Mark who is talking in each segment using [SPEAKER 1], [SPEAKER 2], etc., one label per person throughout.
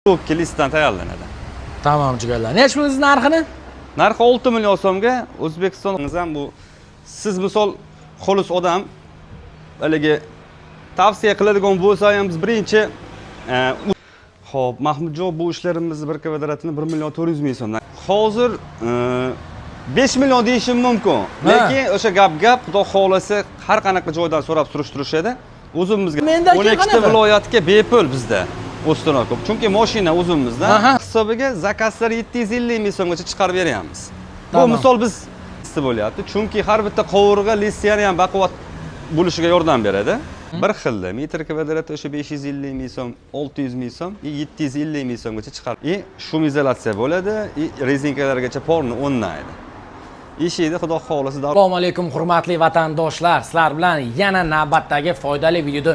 [SPEAKER 1] 2 listdan tayyorlanadi.
[SPEAKER 2] Tamam jigarlar. Necha pul siz narxini?
[SPEAKER 1] Narxi 6 million so'mga. O'zbekistonimiz ham bu siz misol xolis odam haligi tavsiya qiladigan bo'lsa ham biz birinchi xo'p, Mahmudjon bu ishlarimizni bir kvadratini 1 million 400 ming so'mdan. Hozir 5 million deyishim mumkin. Lekin o'sha gap xudo xolasa har qanaqa joydan so'rab surishtirishadi. O'zimizga 12 ta viloyatga bepul bizda. O'stonokov. Chunki mashina o'zimizda. Hisobiga zakazlar 750 ming so'mgacha chiqarib beryapmiz. Bu misol biz bo'lyapti. Chunki har bitta qovurg'a listiyani ham baquvvat bo'lishiga yordam beradi. Bir xilda metr kvadrat o'sha 550 ming so'm, 600 ming so'm, 750 ming so'mgacha chiqarib. Shum izolyatsiya bo'ladi, rezinkalargacha porni o'rnaydi. Ishida xudo xolasa.
[SPEAKER 2] Assalomu alaykum hurmatli vatandoshlar. Sizlar bilan yana navbatdagi foydali videoda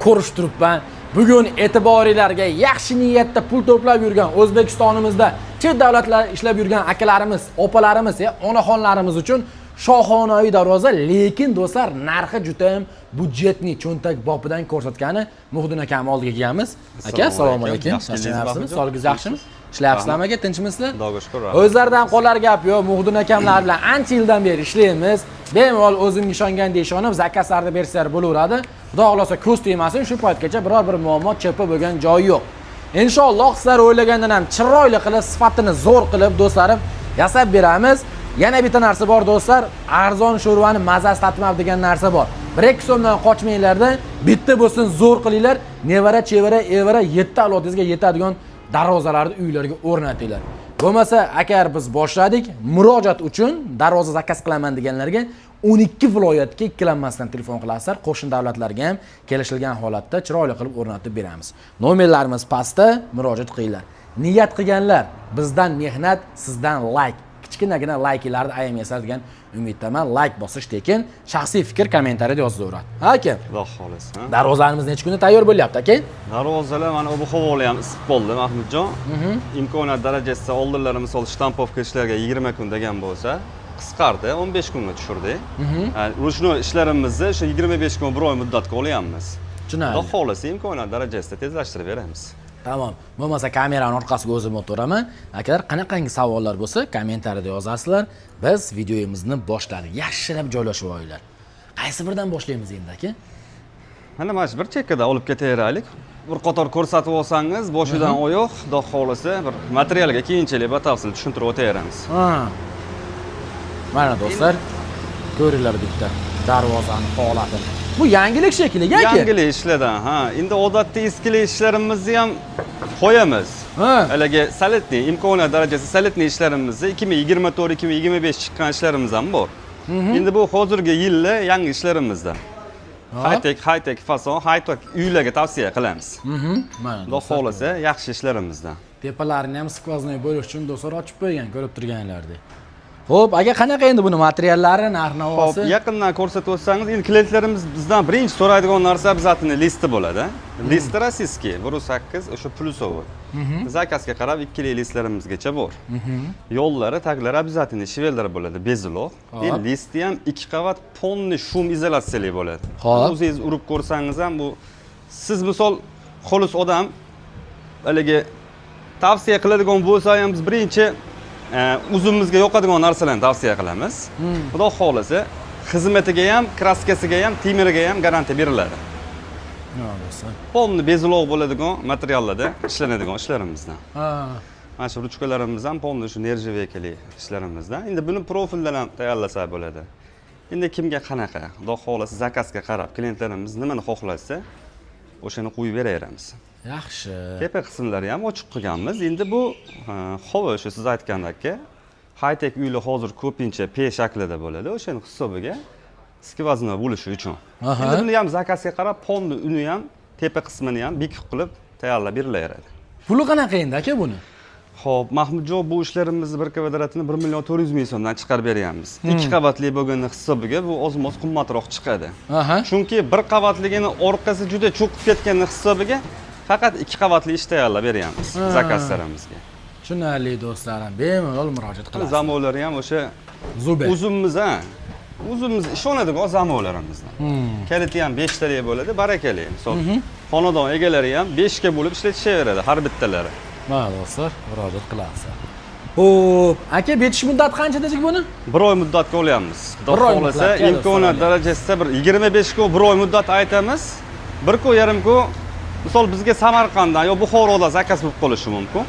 [SPEAKER 2] ko'rishtiribman. Bugun e'tiboringizga yaxshi niyatda pul to'plab yurgan O'zbekistonimizda chet davlatlarda ishlab yurgan akalarimiz, opalarimiz, onaxonlarimiz uchun shohonaviy darvoza, lekin do'stlar narxi juda ham budjetli, cho'ntak bobidan ko'rsatgani Muhdin akam oldiga kelganmiz. Aka, assalomu alaykum. Yaxshimisiz? Sog'ligingiz yaxshimi? Ishlayapsizlarmi aka? Tinchmisizlar?
[SPEAKER 1] Xudoga shukr.
[SPEAKER 2] O'zlaridan qo'llar gap yo'q. Muhdin akamlar bilan ancha yildan beri ishlaymiz. Bemalol o'zimga ishonganda ishonib, zakazlarni bersizlar bo'laveradi. Xudo xolasa ko'z tegmasin, shu paytgacha biror bir muammo cheppa bo'lgan joyi yo'q. Inshaalloh sizlar o'ylagandan ham chiroyli qilib, sifatini zo'r qilib do'stlarim yasab beramiz. Yana bitta narsa bor do'stlar, arzon sho'rvani mazasi tatmab degan narsa bor. 1-2 so'mdan qochmanglarda, bitta bo'lsin zo'r qilinglar, nevara, chevara, evara 7 avlodingizga yetadigan darvozalarni uylarga o'rnatinglar. Bo'lmasa, agar biz boshladik, murojaat uchun darvoza zakaz qilaman deganlarga 12 viloyatga ikkilanmasdan telefon qilasizlar. Qo'shni davlatlarga ham kelishilgan holatda chiroyli qilib o'rnatib beramiz. Nomerlarimiz pastda, murojaat qilinglar. Niyat qilganlar, bizdan mehnat, sizdan like. Kichkinagina layklarni ayamaysiz degan umiddaman. Like bosish tekin, shaxsiy fikr kommentariyada yozaveradi. Ha aka?
[SPEAKER 1] Xudo xolasa.
[SPEAKER 2] Darvozalarimiz necha kunda tayyor bo'lyapti aka?
[SPEAKER 1] Darvozalar mana bu havolar ham isib qoldi Mahmudjon. Imkoniyat darajasida oldinlari misol shtampovka ishlarga 20 kun degan bo'lsa, qisqardi, 15 kunga tushirdik. Ruchnoy ishlarimizni o'sha 25 kun bir oy muddatga olyapmiz.
[SPEAKER 2] Tushunarli.
[SPEAKER 1] Xudo xolasa imkoniyat darajasida tezlashtirib beramiz.
[SPEAKER 2] Tamam. Bo'lmasa kameraning orqasiga o'zim o'tiraman. Akalar, qanaqangi savollar bo'lsa, kommentariyada yozasizlar. Biz videomizni boshladik. Yaxshilab joylashib olinglar. Qaysi birdan boshlaymiz endi aka?
[SPEAKER 1] Mana mana bir chekkada olib ketaveraylik. Bir qator ko'rsatib olsangiz, boshidan oyoq, xudo xolasa bir materialga keyinchalik batafsil tushuntirib o'taveramiz. Mana
[SPEAKER 2] do'stlar, ko'ringlar bitta darvozani holatini. Bu yangilik shekilli aka.
[SPEAKER 1] Yangilik ishlardan, ha. Endi odatda eskilik ishlarimizni ham qo'yamiz. Haligi saletniy, imkoniyat darajasi saletniy ishlarimizni 2024-2025 chiqqan ishlarimiz ham bor. Endi bu hozirgi yilda yangi ishlarimizdan. High-tech fason, high-tech uylarga tavsiya qilamiz.
[SPEAKER 2] Mana
[SPEAKER 1] Xudo xolasa yaxshi ishlarimizdan.
[SPEAKER 2] Tepalarini ham skvoznoy bo'lish uchun do'stlar ochib qo'ygan, ko'rib turganlardek. Xo'p, aka qanaqa endi buni materiallari, narx-navosi?
[SPEAKER 1] Xo'p, yaqindan ko'rsatib o'tsangiz, endi klientlarimiz bizdan birinchi so'raydigan narsa bizning listi bo'ladi. Listi rossiyskiy 1.8 o'sha plyusovoy. Zakazga qarab 2 listlarimizgacha bor. Yo'llari, taglari обязательно shivellar bo'ladi, beziloq. Endi listi ham 2 qavat ponni shum izolyatsiyali bo'ladi. O'zingiz urib ko'rsangiz ham bu siz misol xolis odam haligi tavsiya qiladigan bo'lsa ham biz birinchi o'zimizga yoqadigan narsalarni tavsiya qilamiz. Xudo xolasa, xizmatiga ham, kraskasiga ham, temiriga ham garantiya beriladi. Polni beziloq bo'ladigan materiallarda ishlanadigan ishlarimizdan. Mana shu ruchkalarimiz ham polni shu nerjivekali ishlarimizdan. Endi buni profildan ham tayyorlasa bo'ladi. Endi kimga qanaqa, xudo xolasa zakazga qarab, klientlarimiz nimani xohlasa, o'shani qo'yib beraveramiz.
[SPEAKER 2] Yaxshi.
[SPEAKER 1] Tepa qismlari ham ochiq qilganmiz. Endi bu havo shu siz aytgandek, high-tech uylar hozir ko'pincha P shaklida bo'ladi. O'shaning hisobiga skvoznoy bo'lishi uchun. Endi buni ham zakazga qarab, ponni uni ham, tepa qismini ham bekib qilib tayyorlab berilaveradi.
[SPEAKER 2] Puli qanaqa endi aka buni?
[SPEAKER 1] Xo'p, Mahmudjon bu ishlarimizni 1 kvadratini 1 million 400 ming so'mdan chiqarib beryapmiz. 2 qavatli bo'lgani hisobiga bu oz-moz qimmatroq chiqadi. Chunki 1 qavatligini orqasi juda cho'kib ketgani hisobiga faqat 2 qavatli ish tayyorlab beryapmiz zakazlarimizga.
[SPEAKER 2] Tushunarli do'stlarim, bemalol murojaat qilasiz.
[SPEAKER 1] Zamonlari ham o'sha o'zimiz ishonadigan zamonlarimizdan. Kaliti ham 5 talik bo'ladi, barakali. Misol, xonadon egalari ham 5 ga bo'lib ishlatishaveradi har bittalari.
[SPEAKER 2] Mana do'stlar, murojaat qilasiz. Xo'p, aka betish muddati qancha dedik buni?
[SPEAKER 1] 1 oy muddatga olyapmiz. Xudo
[SPEAKER 2] Bir oy
[SPEAKER 1] xolasa,
[SPEAKER 2] muddatga
[SPEAKER 1] imkoniyat
[SPEAKER 2] do'stlar,
[SPEAKER 1] darajasida bir 25 kun 1 oy muddat aytamiz. 1 kun yarim kun misol bizga Samarqanddan yo Buxorodan zakaz bo'lib qolishi mumkin.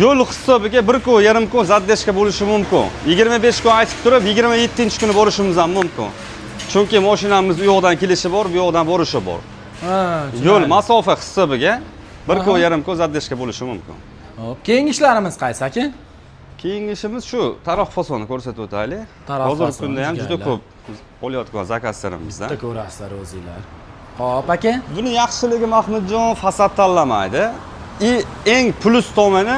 [SPEAKER 1] Yo'l hisobiga 1 kun yarim kun zaddeshka bo'lishi mumkin. 25 kun aytib turib 27-kuni borishimiz ham mumkin. Chunki mashinamiz u yoqdan kelishi bor, bu yoqdan borishi bor.
[SPEAKER 2] Ha,
[SPEAKER 1] Yo'l masofa hisobiga 1 kun yarim kun zaddeshka bo'lishi mumkin.
[SPEAKER 2] Hop, keyingi ishlarimiz qaysi aka?
[SPEAKER 1] Keyingi ishimiz shu taroq fasonni ko'rsatib o'taylik.
[SPEAKER 2] Taroq
[SPEAKER 1] Hozirgi
[SPEAKER 2] fasoni
[SPEAKER 1] kunda ham juda
[SPEAKER 2] jigarlar.
[SPEAKER 1] ko'p olayotgan zakazlarimizdan.
[SPEAKER 2] Bitta ko'rasizlar o'zingizlar. Hop aka.
[SPEAKER 1] Buni yaxshiligi Mahmudjon fasad tanlamaydi. Eng plus tomoni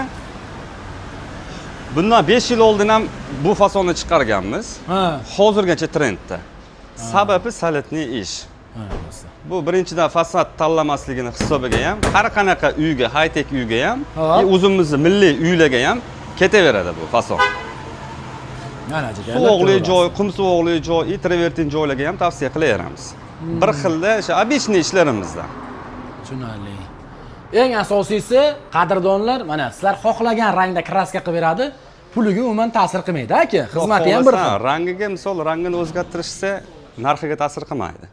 [SPEAKER 1] bundan 5 yil oldin ham bu fasonni chiqarganmiz.
[SPEAKER 2] Ha.
[SPEAKER 1] Hozirgacha trendda. Sababi salatli ish.
[SPEAKER 2] Ha, do'stlar.
[SPEAKER 1] Bu birinchidan fasad tanlamasligini hisobiga ham, har qanaqa uyga, high-tech uyga ham,
[SPEAKER 2] Hop.
[SPEAKER 1] o'zimizning milliy uylarga ham ketaveradi bu fason.
[SPEAKER 2] Mana jigarlar.
[SPEAKER 1] Sovuqli
[SPEAKER 2] ko'rasiz.
[SPEAKER 1] joy, qum sovuqli joy, travertin joylarga ham tavsiya qilaveramiz. Bir xilda o'sha обычный ishlarimizdan.
[SPEAKER 2] Tushunarli. Eng asosiysi, qadrdonlar, mana sizlar xohlagan rangda kraska qilib beradi. Puliga umuman ta'sir qilmaydi aka. Xizmati ham bir xil.
[SPEAKER 1] Rangiga, misol rangini o'zgartirishsa, narxiga ta'sir qilmaydi.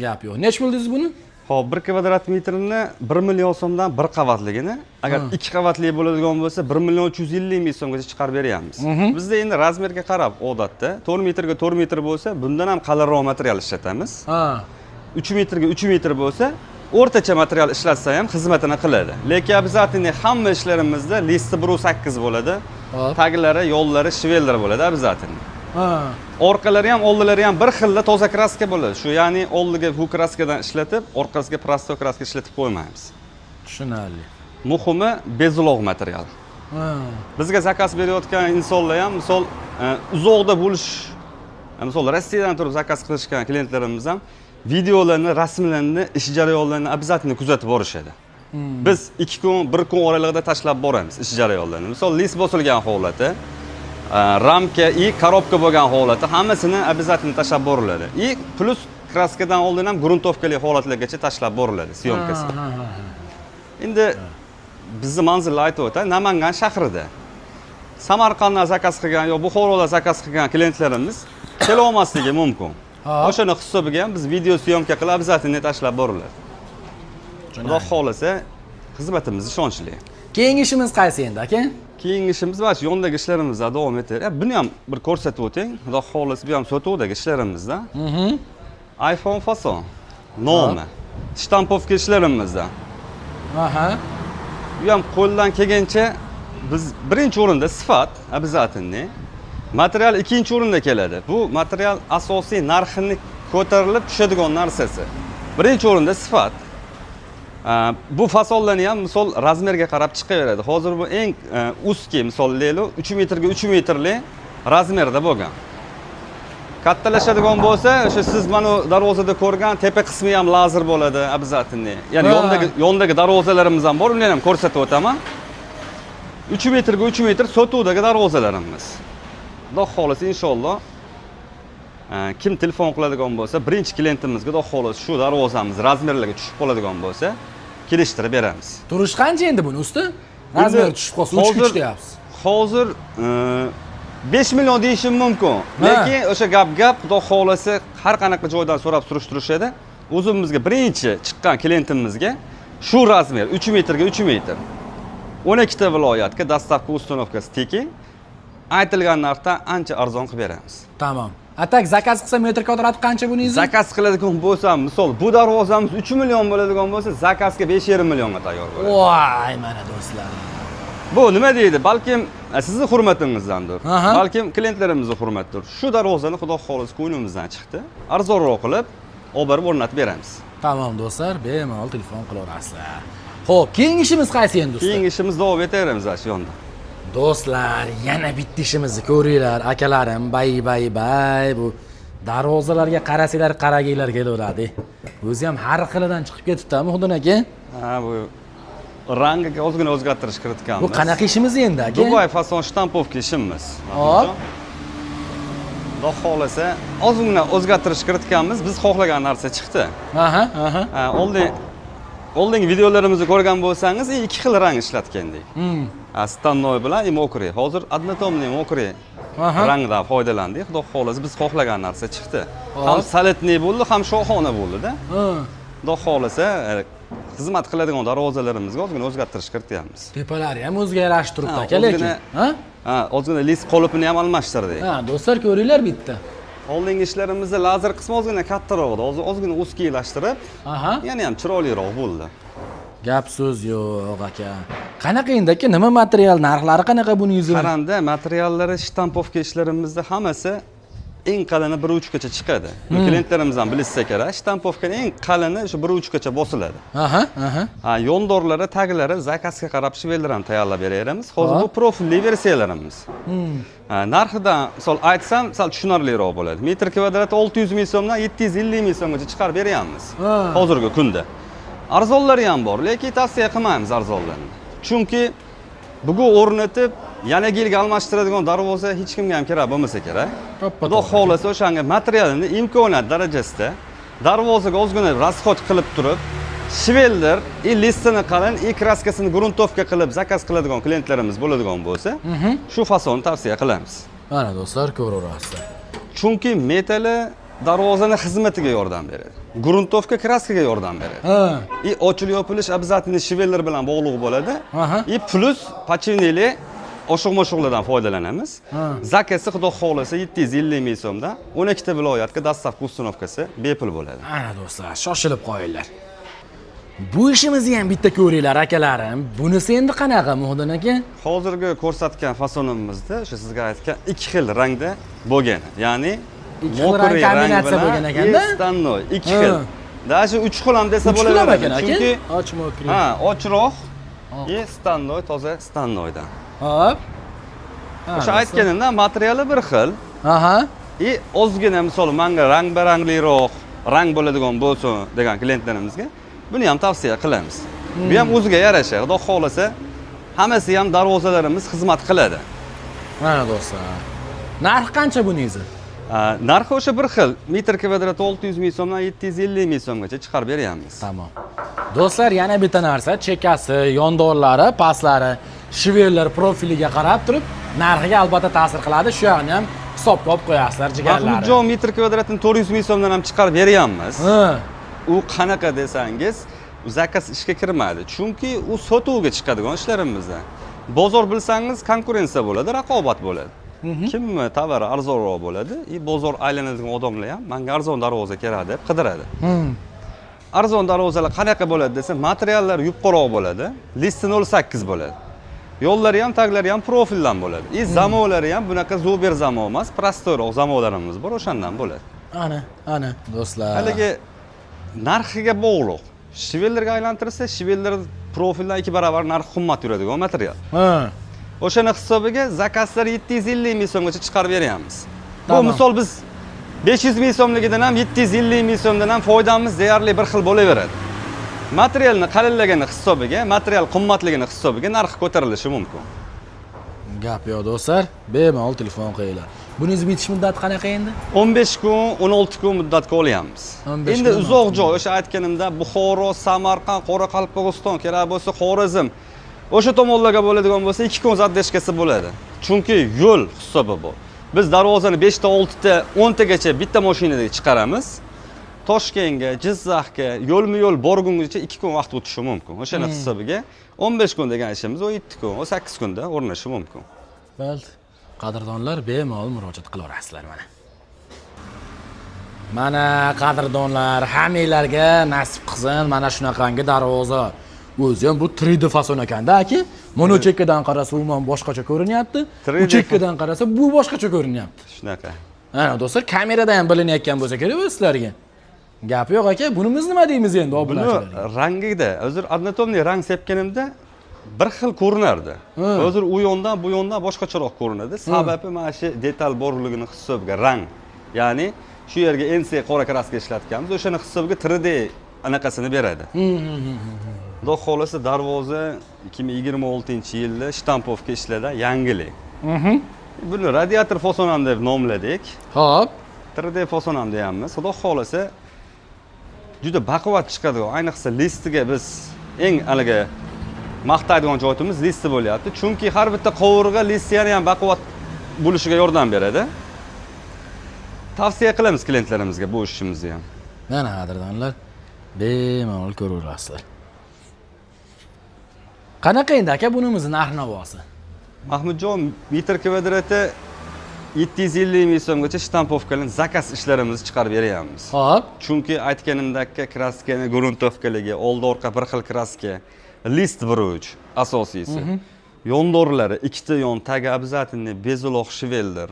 [SPEAKER 2] Gap yo'q. Nech bildingiz buni?
[SPEAKER 1] Hop, 1 kvadrat metrini 1 million so'mdan 1 qavatligini, agar 2 qavatli bo'ladigan bo'lsa 1 million 350 ming so'mgacha chiqarib beryapmiz. Bizda endi razmerga qarab odatda 4 metrga 4 metr bo'lsa, bundan ham qalinroq material ishlatamiz.
[SPEAKER 2] Ha.
[SPEAKER 1] 3 metrga 3 metr bo'lsa, o'rtacha material ishlatsa ham xizmatini qiladi. Lekin обязательно hamma ishlarimizda listi 1.8 bo'ladi.
[SPEAKER 2] Hop.
[SPEAKER 1] Taglari, yo'llari shvellar bo'ladi обязательно.
[SPEAKER 2] Ha.
[SPEAKER 1] Orqalari ham, oldilari ham bir xilda toza kraska bo'ladi. Shu ya'ni oldiga bu kraskadan ishlatib, orqasiga prosto kraska ishlatib qo'ymaymiz.
[SPEAKER 2] Tushunarli.
[SPEAKER 1] Muhimi bezulog' material.
[SPEAKER 2] Ha.
[SPEAKER 1] Bizga zakaz berayotgan insonlar ham, misol uzoqda bo'lish, misol Rossiyadan turib zakaz qilishgan klientlarimiz ham videolarni, rasmlarni, ish jarayonlarini обязательно kuzatib borishadi. Biz 2 kun, 1 kun oralig'ida tashlab boramiz ish jarayonlarini. Misol list bosilgan holati, ramka и korobka bo'lgan holati hammasini обязательно tashlab boriladi. И plus kraskadan oldin ham gruntovkali holatlargacha tashlab boriladi syomkasi. Endi bizni manzilni aytib o'tay, Namangan shahrida. Samarqanddan zakaz qilgan yo Buxorodan zakaz qilgan klientlarimiz kela olmasligi mumkin. O'shani hisobiga ham biz video syomka qilib обязательно tashlab boriladi. Xudo xolasa xizmatimiz ishonchli.
[SPEAKER 2] Keyingi ishimiz qaysi endi aka?
[SPEAKER 1] Keyingi ishimiz mana shu yondagi ishlarimizda davom etadi. Buni ham bir ko'rsatib o'ting. Xudo xolasa bu ham sotuvdagi ishlarimizda. iPhone fason nomi, shtampovka ishlarimizda.
[SPEAKER 2] Aha.
[SPEAKER 1] Bu ham qo'ldan kelgancha biz birinchi o'rinda sifat, обязательно. Material ikkinchi o'rinda keladi. Bu material asosiy narxini ko'tarilib tushadigan narsasi. Birinchi o'rinda sifat. Bu fasonlarni ham misol razmerga qarab chiqaveradi. Hozir bu eng ustki misol deylik 3 metrga 3 metrli razmerda bo'lgan. Kattalashadigan bo'lsa, o'sha siz mana darvozada ko'rgan tepa qismi ham lazer bo'ladi, обязательно. Ya'ni yondagi darvozalarimiz ham bor, ularni ham ko'rsatib o'taman. 3 metrga 3 metr sotuvdagi darvozalarimiz. Xudo xolasa inshaalloh kim telefon qiladigan bo'lsa, birinchi klientimizga xudo xolasa shu darvozamiz razmerlarga tushib qoladigan bo'lsa, kelishtirib beramiz.
[SPEAKER 2] Turish qancha endi buni usti? Razmer tushib qolsa 3 deyapsiz.
[SPEAKER 1] Hozir 5 million deyishim mumkin. Lekin o'sha gap xudo xolasa har qanaqa joydan so'rab surishtirishadi. O'zimizga birinchi chiqqan klientimizga shu razmer 3 metrga 3 metr 12 ta viloyatga dastavka ustanovkasi tekin aytilgan narxdan ancha arzon qilib beramiz.
[SPEAKER 2] Tamam. Atak zakaz qilsa metr kvadrati qancha buningiz?
[SPEAKER 1] Zakaz qiladigan bo'lsam, misol bu darvozamiz 3 million bo'ladigan bo'lsa, zakazga 5,5 millionga tayyor bo'ladi.
[SPEAKER 2] Voy, mana do'stlar.
[SPEAKER 1] Bu nima deydi? Balkim sizning hurmatingizdandir. Balkim klientlarimizning hurmatidir. Shu darvozani xudo xolasa ko'nglimizdan chiqdi. Arzonroq qilib, olib borib o'rnatib beramiz.
[SPEAKER 2] Tamam do'stlar, bemalol telefon qilaverasizlar. Xo'p, keyingi ishimiz qaysi endi do'stlar?
[SPEAKER 1] Keyingi ishimiz davom etaveramiz shu yonda.
[SPEAKER 2] Do'stlar, yana bitta ishimizni ko'ringlar, akalarim, bay. Bu darvozalarga qarasanglar, qaraginglar kelaveradi. O'zi ham har xilidan chiqib ketibdi-mi, Xudodan aka?
[SPEAKER 1] Ha, bu rangiga ozgina o'zgartirish kiritganmiz.
[SPEAKER 2] Bu qanaqa ishimiz endi aka?
[SPEAKER 1] Dubay fason shtampovka ishimiz.
[SPEAKER 2] Hop.
[SPEAKER 1] Xudo xolasa ozgina o'zgartirish kiritganmiz. Biz xohlagan narsa chiqdi.
[SPEAKER 2] Aha.
[SPEAKER 1] Oldin oldingi videolarimizni ko'rgan bo'lsangiz, ikki xil rang ishlatgandik. Stannoy bilan mokri. Hozir однотонный mokri rangdan foydalandik. Xudo xolasa biz xohlagan narsa chiqdi. Ham salatniy bo'ldi, ham shohona bo'ldi-da. Xudo xolasa xizmat qiladigan darvozalarimizga ozgina o'zgartirish kirityapmiz.
[SPEAKER 2] Tepalari ham o'ziga yarashib turibdi aka, lekin.
[SPEAKER 1] Ozgina list qolipini ham almashtirdik.
[SPEAKER 2] Do'stlar ko'ringlar bitta.
[SPEAKER 1] Oldingi ishlarimizda lazer qismi ozgina kattaroq edi. Hozir ozgina o'zgaylashtirib, yana ham chiroyliroq bo'ldi.
[SPEAKER 2] Gap so'z yo'q aka. Qanaqa endi aka, nima material, narxlari qanaqa buni yuzi?
[SPEAKER 1] Qaranda, materiallari shtampovka ishlarimizda hammasi eng qalini 1.3 gacha chiqadi. Klientlarimizdan bilishsa kerak, shtampovkaning eng qalini shu 1.3 gacha bosiladi. Yondorlari, taglari zakazga qarab shvellar ham tayyorlab beramiz. Hozir bu profilli versiyalarimiz. Narxidan misol aytsam, sal tushunarliroq bo'ladi. Metr kvadrat 600 ming so'mdan 750 ming so'mgacha chiqarib beryapmiz. Hozirgi kunda. Arzonlari ham bor, lekin tavsiya qilmaymiz arzonlarni. Chunki bugun o'rnatib, yana yilga almashtiradigan darvoza hech kimga ham kerak bo'lmasa kerak. Xudo xolasa o'shanga materialni imkoniyat darajasida darvozaga ozgina rasxod qilib turib, shvelder, listini qalin, kraskasini gruntovka qilib zakaz qiladigan klientlarimiz bo'ladigan bo'lsa, shu fasonni tavsiya qilamiz.
[SPEAKER 2] Mana do'stlar, ko'raverasizlar.
[SPEAKER 1] Chunki metali darvozani xizmatiga yordam beradi. Gruntovka kraskaga yordam beradi. Ochilib yopilish обязательно shvelder bilan bog'liq bo'ladi. Plus pachineli oshiq-moshiqlardan foydalanamiz. Zakasi xudo xolasa 750 ming so'mdan 12 ta viloyatga dastavka ustunovkasi bepul bo'ladi.
[SPEAKER 2] Ana do'stlar, shoshilib qo'yinglar. Bu ishimizni ham bitta ko'ringlar akalarim. Bunisi endi qanaqa Muhdin aka?
[SPEAKER 1] Hozirgi ko'rsatgan fasonimizda o'sha sizga aytgan ikki xil rangda bo'lgan. Ya'ni mokri rang
[SPEAKER 2] kombinatsiya bo'lgan ekanda.
[SPEAKER 1] Stannoy ikki xil. Даже 3 xil ham desa bo'laveradi. Chunki
[SPEAKER 2] och mokri.
[SPEAKER 1] Ochroq. Stannoy toza stannoydan.
[SPEAKER 2] Hop.
[SPEAKER 1] O'sha aytganimdan materiali bir xil. Ozgina misol menga rang-barangliroq rang bo'ladigan bo'lsin degan klientlarimizga buni ham tavsiya qilamiz. Bu ham o'ziga yarasha, xudo xolasa hammasi ham darvozalarimiz xizmat qiladi.
[SPEAKER 2] Mana do'stlar. Narxi qancha buningizni?
[SPEAKER 1] Narxi o'sha bir xil. Metr kvadrat 600 ming so'mdan 750 ming so'mgacha chiqarib beryapmiz.
[SPEAKER 2] Tamom. Do'stlar, yana bitta narsa, chekasi, yondorlari, pastlari, shvellar profiliga qarab turib, narxiga albatta ta'sir qiladi. Shu yoqni ham hisobga olib qo'yasizlar, jigarlari.
[SPEAKER 1] Mahmudjon metr kvadratini 400 ming so'mdan ham chiqarib beryapmiz. U qanaqa desangiz, zakaz ishga kirmaydi. Chunki u sotuvga chiqadigan ishlarimizda. Bozor bilsangiz, konkurensiya bo'ladi, raqobat bo'ladi. Kimni tovari arzonroq bo'ladi, bozor aylanadigan odamlar ham menga arzon darvoza kerak deb qidiradi. Arzon darvozalar qanaqa bo'ladi desa, materiallar yupqaroq bo'ladi, listi 08 bo'ladi. Yo'llari ham, taglari ham profildan bo'ladi. Zamonlari ham bunaqa zober zamon emas, prostoyroq zamonlarimiz bor, o'shandan bo'ladi.
[SPEAKER 2] Ana do'stlar.
[SPEAKER 1] Haligi narxiga bog'liq. Shvelderga aylantirsa, shvelder profildan 2 barobar narx qimmat yuradigan material. O'shani hisobiga zakazlar 750 ming so'mgacha chiqarib beryapmiz. Bu misol biz 500 ming so'mligidan ham 750 ming so'mdan ham foydamiz deyarli bir xil bo'laveradi. Materialni qalinlagani hisobiga, material qimmatligini hisobiga narx ko'tarilishi mumkin.
[SPEAKER 2] Gap yo'q do'stlar, bemalol telefon qo'yinglar. Buningiz bitish muddati qanaqa endi?
[SPEAKER 1] 15 kun, 16 kun muddatga olyapmiz. Endi uzoq joy, o'sha aytganimda Buxoro, Samarqand, Qoraqalpog'iston, kerak bo'lsa Xorazm, o'sha tomonlarga bo'ladigan bo'lsa 2 kun zaddashkasi bo'ladi. Chunki yo'l hisobi bor. Biz darvozani 5 ta, 6 ta, 10 tagacha bitta mashinada chiqaramiz. Toshkentga, Jizzaxga yo'lma-yo'l borgungacha 2 kun vaqt o'tishi mumkin. O'shani hisobiga 15 kun degan ishimiz 17 kun, 8 kunda o'rnashi mumkin.
[SPEAKER 2] Bo'ldi. Qadrdonlar bemalol murojaat qilaverasizlar mana. Mana qadrdonlar, hammanglarga nasib qilsin mana shunaqangi darvoza. O'zi ham bu 3D fason ekanda, aka. Mana chekkadan qarasa umuman boshqacha ko'rinyapti. Bu chekkadan qarasa bu boshqacha ko'rinyapti.
[SPEAKER 1] Shunaqa.
[SPEAKER 2] Ana do'stlar, kameradan ham bilinayotgan bo'lsa kerak sizlarga. Gap yo'q aka, bunimiz nima deymiz endi obunachilarga?
[SPEAKER 1] Rangida, hozir однотонный rang sepganimda bir xil ko'rinardi. Hozir u yondan bu yondan boshqacharoq ko'rinadi. Sababi mana shu detal borligini hisobiga rang. Ya'ni shu yerga NC qora kraska ishlatganmiz, o'shani hisobiga 3D anaqasini beradi. Xudo xolasa darvoza 2026-yilda shtampovka ishlagan yangilik. Buni radiator fason ham deb nomladik.
[SPEAKER 2] Xo'p.
[SPEAKER 1] 3D fason ham deyapmiz. Xudo xolasa juda baquvvat chiqadi. Ayniqsa listiga biz eng haligi maqtaydigan joyimiz listi bo'lyapti. Chunki har bitta qovurg'a listiyani ham baquvvat bo'lishiga yordam beradi. Tavsiya qilamiz klientlarimizga bu ishimizni ham.
[SPEAKER 2] Mana qadrdonlar, bemalol ko'raverasizlar. Qanaqa endi aka bunimizni narx-navosi?
[SPEAKER 1] Mahmudjon, metr kvadrati 750 ming so'mgacha shtampovkalar, zakaz ishlarimizni chiqarib beryapmiz.
[SPEAKER 2] Xo'p.
[SPEAKER 1] Chunki aytganimdek kraskani, gruntovkaligi, oldi-orqa bir xil kraska, list buruvchi asosiysi. Yondorlari ikkita yon, tagi обязательно bezuloq shveldir.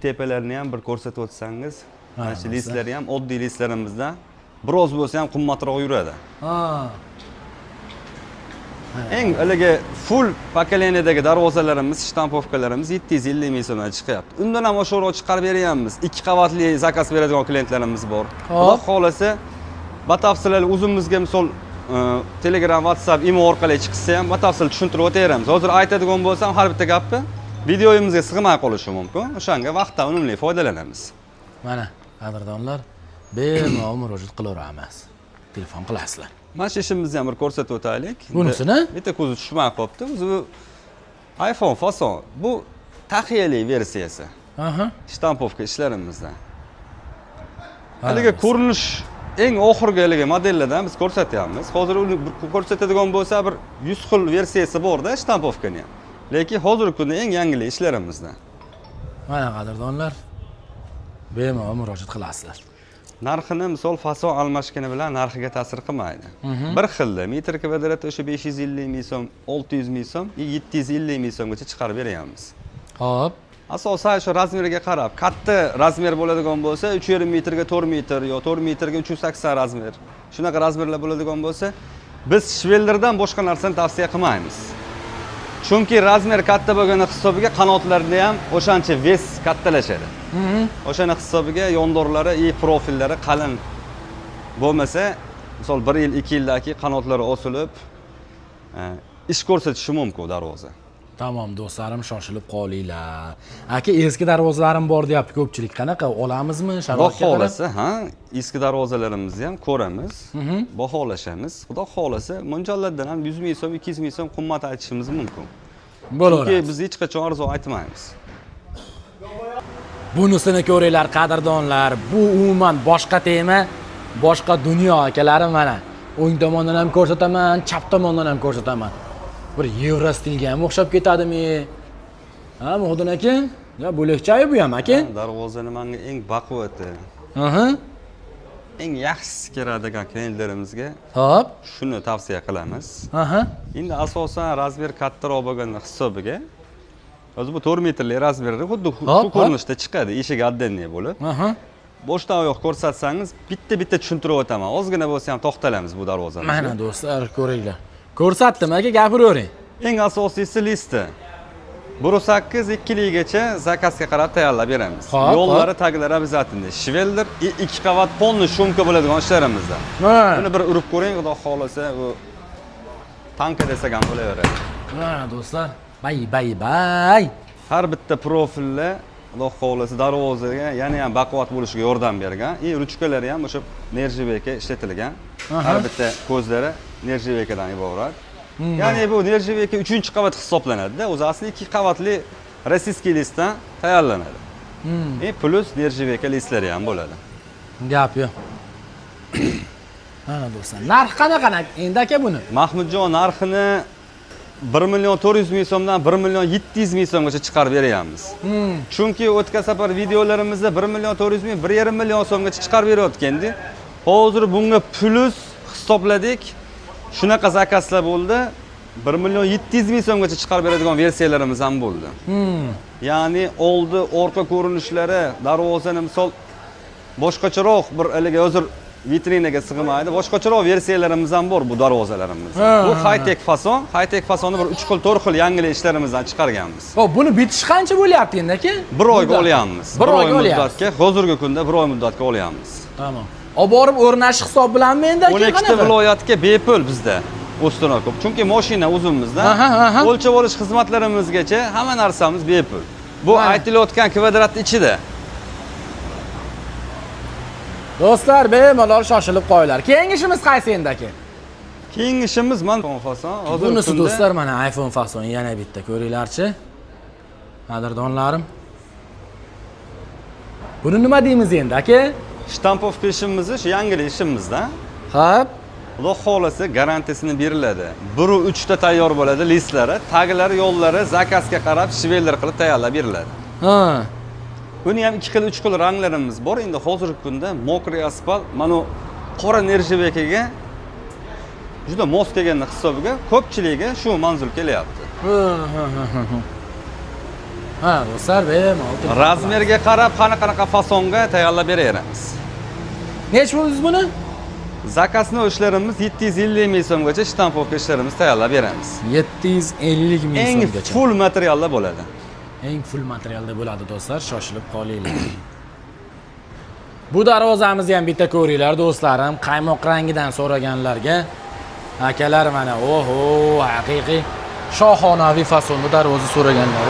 [SPEAKER 1] Tepalarini ham bir ko'rsatib o'tsangiz, mana shu listlari ham oddiy listlarimizda biroz bo'lsa ham qimmatroq yuradi.
[SPEAKER 2] Ha.
[SPEAKER 1] Eng haligi full pokoleniyadagi darvozalarimiz, shtampovkalarimiz 750 ming so'mdan chiqyapti. Undan ham oshiqroq chiqarib beryapmiz. 2 qavatli zakaz beradigan klientlarimiz bor. Xudo xolasa, batafsillar o'zimizga misol Telegram, WhatsApp, imo orqali chiqsa ham batafsil tushuntirib o'taveramiz. Hozir aytadigan bo'lsam, har bitta gapni videoyimizga sig'may qolishi mumkin. O'shanga vaqtdan unumli foydalanamiz.
[SPEAKER 2] Mana qadrdonlar, bemalol murojaat qilaveramiz. Telefon qilasizlar.
[SPEAKER 1] Mana shu ishimizni ham bir ko'rsatib o'taylik.
[SPEAKER 2] Bunisini?
[SPEAKER 1] Bitta ko'zi tushmay qolibdi. O'zi iPhone fason. Bu taxiyali versiyasi.
[SPEAKER 2] Aha.
[SPEAKER 1] Shtampovka ishlarimizda. Haligi ko'rinish eng oxirgi haligi modellardan biz ko'rsatyapmiz. Hozir uni ko'rsatadigan bo'lsa bir 100 xil versiyasi bor-da shtampovkani ham. Lekin hozirgi kunda eng yangi ishlarimizda.
[SPEAKER 2] Mana qadrdonlar, bemalol murojaat qilasizlar.
[SPEAKER 1] Narxini misol fason almashgani bilan narxiga ta'sir qilmaydi. Bir xilda metr kvadrati o'sha 550 ming so'm, 600 ming so'm, 750 ming so'mgacha chiqarib beryapmiz.
[SPEAKER 2] Xo'p.
[SPEAKER 1] Asosan shu razmeriga qarab, katta razmer bo'ladigan bo'lsa 3,5 metrga 4 metr yo 4 metrga 380 razmer. Shunaqa razmerlar bo'ladigan bo'lsa, biz shvellerdan boshqa narsani tavsiya qilmaymiz. Chunki razmer katta bo'lgani hisobiga qanotlarni ham o'shancha ves kattalashadi. O'shani hisobiga yondorlari, profillari qalin bo'lmasa, misol 1 yil, 2 yildan keyin qanotlari osilib, ish ko'rsatishi mumkin darvoza.
[SPEAKER 2] Tamom do'stlarim, shoshilib qolinglar. Aka, eski darvozalarim bor deyapti ko'pchilik. Qanaqa olamizmi? Sharoitga qarab.
[SPEAKER 1] Xudo xolasa, ha, eski darvozalarimizni ham ko'ramiz, baholashamiz. Xudo xolasa, mo'ljallardan ham 100 ming so'm, 200 ming so'm qimmat aytishimiz mumkin.
[SPEAKER 2] Bo'laveradi.
[SPEAKER 1] Chunki biz hech qachon arzon aytmaymiz.
[SPEAKER 2] Bunisini ko'ringlar qadrdonlar. Bu umuman boshqa tema, boshqa dunyo akalarim mana. O'ng tomondan ham ko'rsataman, chap tomondan ham ko'rsataman. Bir Yevro stilga ham o'xshab ketadimi? Ha, Muhdin aka? Ya bo'lakchayi bu ham aka?
[SPEAKER 1] Darvozani menga eng baquvvati, eng yaxshisi keladigan klientlarimizga
[SPEAKER 2] Xo'p.
[SPEAKER 1] shuni tavsiya qilamiz. Endi asosan razmer kattaroq bo'lgan hisobiga o'zi bu 4 metrli razmerda xuddi shu ko'rinishda chiqadi, eshigi отдельный bo'lib. Boshdan oyoq ko'rsatsangiz, bitta tushuntirib o'taman. Ozgina bo'lsa ham to'xtalamiz bu darvozani.
[SPEAKER 2] Mana do'stlar, ko'ringlar. Ko'rsatdim aka, gapiravering.
[SPEAKER 1] Eng asosiysi listi. 1.8 2 ligacha zakazga qarab tayyorlab beramiz. Yo'llari, taglari обязательно. Shveldir, 2 qavat polni shumka bo'ladigan ishlarimizda. Buni bir urib ko'ring, xudo xolasa, bu tanka desak ham bo'laveradi.
[SPEAKER 2] Mana do'stlar, bay.
[SPEAKER 1] Har bitta profilli xudo xolasa darvozaga yana ham baquvvat bo'lishiga yordam bergan. Ruchkalari ham o'sha nerjiveka ishlatilgan. Har bitta ko'zlari nerjivekadan iborat. Ya'ni bu nerjiveka 3-qavat hisoblanadi-da. O'zi asli 2 qavatli rossiyskiy listdan tayyorlanadi. Plus nerjiveka listlari ham bo'ladi.
[SPEAKER 2] Gap yo'q. Mana do'stlar, narx qanaqa endi aka buni?
[SPEAKER 1] Mahmudjon, narxini 1 million 400 ming so'mdan 1 million 700 ming so'mgacha chiqarib beryapmiz. Chunki o'tgan safar videolarimizda 1 million 400 ming, 1,5 million so'mgacha chiqarib berayotgandi. Hozir bunga plus hisobladik. Shunaqa zakazlar bo'ldi. 1 million 700 ming so'mgacha chiqarib beradigan versiyalarimiz ham bo'ldi. Ya'ni oldi, orqa ko'rinishlari, darvozani misol boshqacharoq bir haligi hozir vitrinaga sig'maydi. Boshqacharoq versiyalarimiz ham bor bu darvozalarimizda. Bu high-tech fason, high-tech fasonni bir 3 xil, 4 xil yangilik ishlarimizdan chiqarganmiz.
[SPEAKER 2] Xo'p, buni bitish qancha bo'lyapti endi aka?
[SPEAKER 1] 1 oyga olyapmiz.
[SPEAKER 2] 1 oyga
[SPEAKER 1] muddatga, hozirgi kunda 1 oy muddatga olyapmiz.
[SPEAKER 2] Tamam. Olib borib o'rnash hisob bilanmi endi aka?
[SPEAKER 1] 12 ta viloyatga bepul bizda. O'stirnoq ko'p. Chunki mashina o'zimizda. O'lchab olish xizmatlarimizgacha hamma narsamiz bepul. Bu aytilayotgan kvadrat ichida.
[SPEAKER 2] Do'stlar, bemalol shoshilib qo'yinglar. Keyingi ishimiz qaysi endi aka?
[SPEAKER 1] Keyingi ishimiz mana iPhone fason.
[SPEAKER 2] Bunisi do'stlar mana iPhone fason yana bitta ko'ringlarchi. Qadrdonlarim. Buni nima deymiz endi aka?
[SPEAKER 1] Shtampovka ishimiz, shu yangilik ishimizda.
[SPEAKER 2] Xo'p.
[SPEAKER 1] Xudo xolasa garantiyasini beriladi. 1-3 ta tayyor bo'ladi listlari, taglari, yo'llari zakazga qarab shveler qilib tayyorlab beriladi.
[SPEAKER 2] Ha.
[SPEAKER 1] Buni ham 2 xil, 3 xil ranglarimiz bor. Endi hozirgi kunda mokriy asfalt mana qora nerjivekaga juda mos kelganning hisobiga ko'pchiligiga shu manzil kelyapti.
[SPEAKER 2] Ha, do'stlar, bemalol.
[SPEAKER 1] Razmerga qarab qanaqa fasonga tayyorlab beraveramiz.
[SPEAKER 2] Nech bo'ldingiz buni?
[SPEAKER 1] Zakazning ishlarimiz 750 ming so'mgacha shtampovka ishlarimiz tayyorlab beramiz.
[SPEAKER 2] 750 ming
[SPEAKER 1] Eng
[SPEAKER 2] so'mgacha.
[SPEAKER 1] full materialda bo'ladi.
[SPEAKER 2] Eng full materialda bo'ladi do'stlar, shoshilib qolinglar. Bu darvozamizni ham bitta ko'ringlar do'stlarim, qaymoq rangidan so'raganlarga akalar mana oho, haqiqiy shohonaviy fasonda darvoza so'raganlar.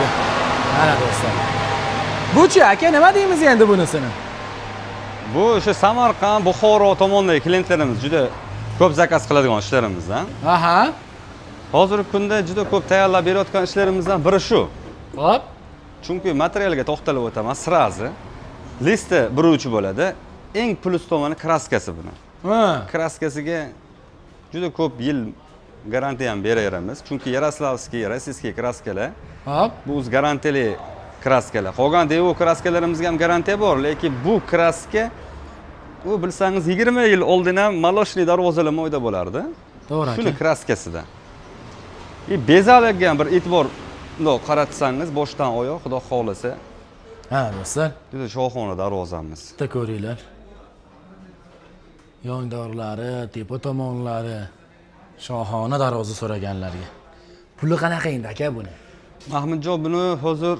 [SPEAKER 2] Mana do'stlar. Bu-chi aka nima deymiz endi bunisini?
[SPEAKER 1] Bu o'sha Samarqand, Buxoro tomonidagi klientlarimiz juda ko'p zakaz qiladigan ishlarimizdan.
[SPEAKER 2] Aha.
[SPEAKER 1] Hozirgi kunda juda ko'p tayyorlab berayotgan ishlarimizdan biri shu.
[SPEAKER 2] Hop.
[SPEAKER 1] Chunki materialga to'xtalib o'taman srazi. Listi 1-3 bo'ladi. Eng plus tomoni kraskasi buni.
[SPEAKER 2] Ha.
[SPEAKER 1] Kraskasiga juda ko'p yil garantiya ham beraveramiz. Chunki Yaroslavskiy, rossiyskiy kraskalar
[SPEAKER 2] Hop.
[SPEAKER 1] bu o'z garantiyali kraskalar. Qolgan devo kraskalarimizga ham garantiya bor, lekin bu kraska u bilsangiz 20 yil oldin ham maloshli darvozalar mo'yda bo'lardi.
[SPEAKER 2] To'g'ri
[SPEAKER 1] Shuni
[SPEAKER 2] aka.
[SPEAKER 1] kraskasida. Bezalga ham bir e'tibor bundoq qaratsangiz boshdan oyoq xudo xolasa
[SPEAKER 2] Ha, do'stlar,
[SPEAKER 1] juda shohona darvozamiz.
[SPEAKER 2] bitta ko'ringlar. Yon dorlari, tepa tomonlari shohona darvoza so'raganlarga. Puli qanaqa endi aka buni?
[SPEAKER 1] Mahmudjon buni hozir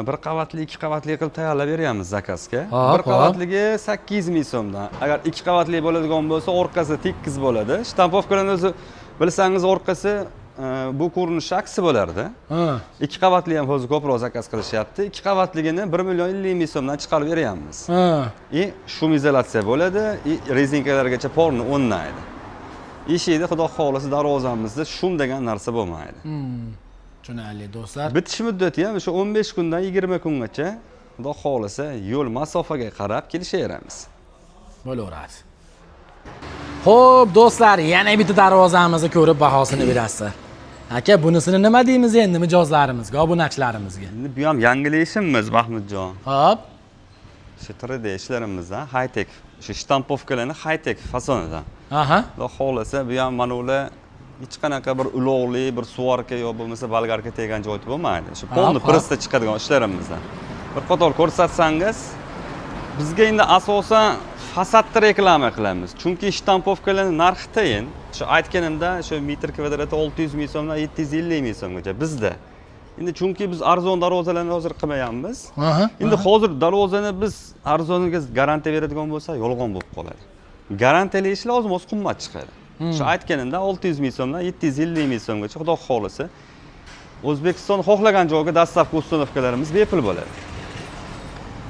[SPEAKER 1] bir qavatli, 2 qavatli qilib tayyorlab beryapmiz zakazga.
[SPEAKER 2] Hop,
[SPEAKER 1] Bir qavatligi 800 ming so'mdan. Agar 2 qavatli bo'ladigan bo'lsa, orqasi tekis bo'ladi. Shtampovkalarning o'zi bilsangiz orqasi bu ko'rinish aksi bo'lardi.
[SPEAKER 2] Ha.
[SPEAKER 1] 2 qavatli ham hozir ko'proq zakaz qilishyapti. 2 qavatligini 1 million 50 ming so'mdan chiqarib beryapmiz.
[SPEAKER 2] Ha.
[SPEAKER 1] Shum izolyatsiya bo'ladi, rezinkalargacha porni o'rnaydi. Eshikda xudo xolasa darvozamizda shum degan narsa bo'lmaydi.
[SPEAKER 2] Tushunarli do'stlar.
[SPEAKER 1] Bitish muddati ham o'sha 15 kundan 20 kungacha xudo xolasa yo'l masofaga qarab kelishaveramiz.
[SPEAKER 2] Bo'laveradi. Xo'p, do'stlar, yana bitta darvozamizni ko'rib bahosini berasizlar. Aka, bunisini nima deymiz endi mijozlarimizga, obunachilarimizga?
[SPEAKER 1] Endi bu ham yangilashimiz Mahmudjon.
[SPEAKER 2] Hop.
[SPEAKER 1] Shu 3D ishlarimizdan high-tech, shu shtampovkalarni high-tech fasonidan.
[SPEAKER 2] Aha.
[SPEAKER 1] Xudo xolasa bu ham mana ular hech qanaqa bir ulovli, bir suvarka yo bo'lmasa bolgarka tegan joyi bo'lmaydi. Shu polni pristda chiqadigan ishlarimizdan. Bir qator ko'rsatsangiz, bizga endi asosan fasadda reklama qilamiz. Chunki shtampovkalarning narxi tayin. Shu aytganimda, shu metr kvadrati 600 ming so'mdan 750 ming so'mgacha bizda. Endi chunki biz arzon darvozalarni hozir qilmayapmiz. Endi hozir darvozani biz arzoniga garantiya beradigan bo'lsa, yolg'on bo'lib qoladi. Garantiyali ishlar oz-moz qimmat chiqadi. Shu aytganimda 600 ming so'mdan 750 ming so'mgacha xudo xolasa O'zbekiston xohlagan joyga dastavka uстановkalarimiz bepul bo'ladi.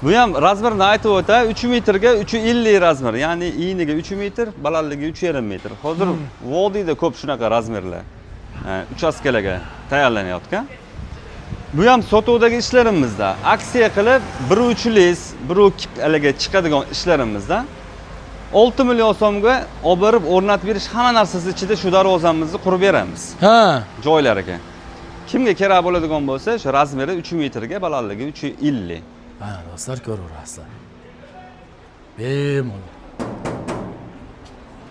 [SPEAKER 1] Bu ham razmerni aytib o'tay, 3 metrga 350 razmer, ya'ni eniga 3 metr, balandligi 3,5 metr. Hozir vodiyda ko'p shunaqa razmerlar uchastkalarga tayyorlanayotgan. Bu ham sotuvdagi ishlarimizda aksiya qilib 1-3 lis, 1-2 alaga chiqadigan ishlarimizda 6 million so'mga olib borib o'rnatib berish hamma narsasi ichida shu darvozamizni qurib beramiz.
[SPEAKER 2] Ha.
[SPEAKER 1] Joylariga. Kimga kerak bo'ladigan bo'lsa, shu razmeri 3 metrga, balandligi 350.
[SPEAKER 2] Ha, do'stlar ko'raverasizlar. Bemalol.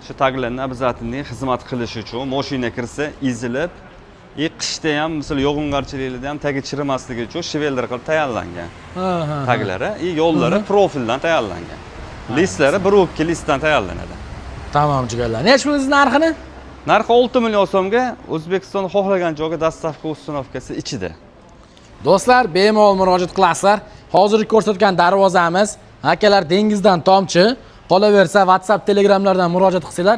[SPEAKER 1] Shu taglarni обязательно xizmat qilish uchun mashina kirsa ezilib, qishda ham, misol yog'ingarchiliklarda ham tagi chirimasligi uchun shveler qilib tayyorlangan. Taglari, yo'llari profildan tayyorlangan. Listlari 1-2 listdan tayyorlanadi.
[SPEAKER 2] Tamom jigarlar. Nech bo'ldingiz narxini?
[SPEAKER 1] Narxi 6 million so'mga O'zbekiston xohlagan joyga dastavka uстановkasi ichida.
[SPEAKER 2] Do'stlar, bemalol murojaat qilasizlar. Hozirgi ko'rsatgan darvozamiz akalar dengizdan tomchi, qolaversa WhatsApp, Telegramlardan murojaat qilsanglar,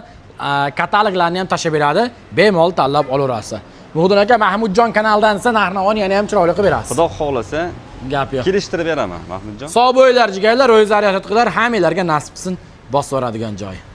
[SPEAKER 2] kataloglarni ham tashab beradi. Bemalol tanlab olaverasizlar. Muhdin aka, Mahmudjon kanalidan esa narx-navoni yana ham chiroyli qilib berasiz.
[SPEAKER 1] Xudo xolasa
[SPEAKER 2] gap yo'q.
[SPEAKER 1] Kelishtirib beraman, Mahmudjon.
[SPEAKER 2] Sog' bo'linglar jigarlar, o'zingizlar yashat qilinglar, hammalarga nasib qilsin. bosib yuboradigan joyi.